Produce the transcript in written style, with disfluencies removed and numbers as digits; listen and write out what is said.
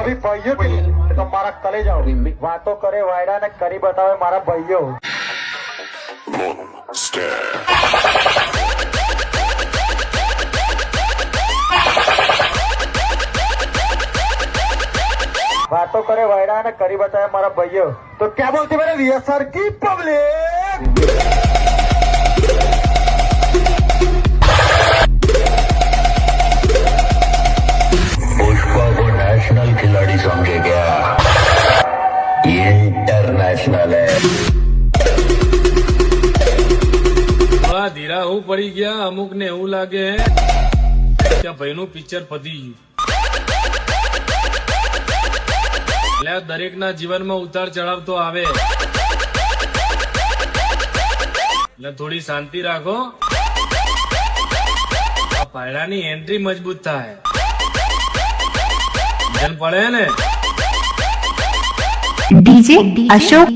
कभी भाइयों की तो मारा कले जाओ बातों करे वायरा ने करी बतावे मारा भाइयों बातों करे वायरा ने करी बतावे मारा भाइयों तो क्या बोलती मेरे वीएसआर की पब्लिक पुष्पा को नेशनल खिलाड़ी समझे क्या? ये इंटरनेशनल है। ધીરા હું પડી ગયા અમુક ને એવું લાગે કે ભાઈનું પિક્ચર પતી ગયું એટલે દરેક ના જીવનમાં ઉતાર ચઢાવ તો આવે એટલે થોડી શાંતિ રાખો પાયડાની એન્ટ્રી મજબૂત થાય જન પડે ને डीजे अशोक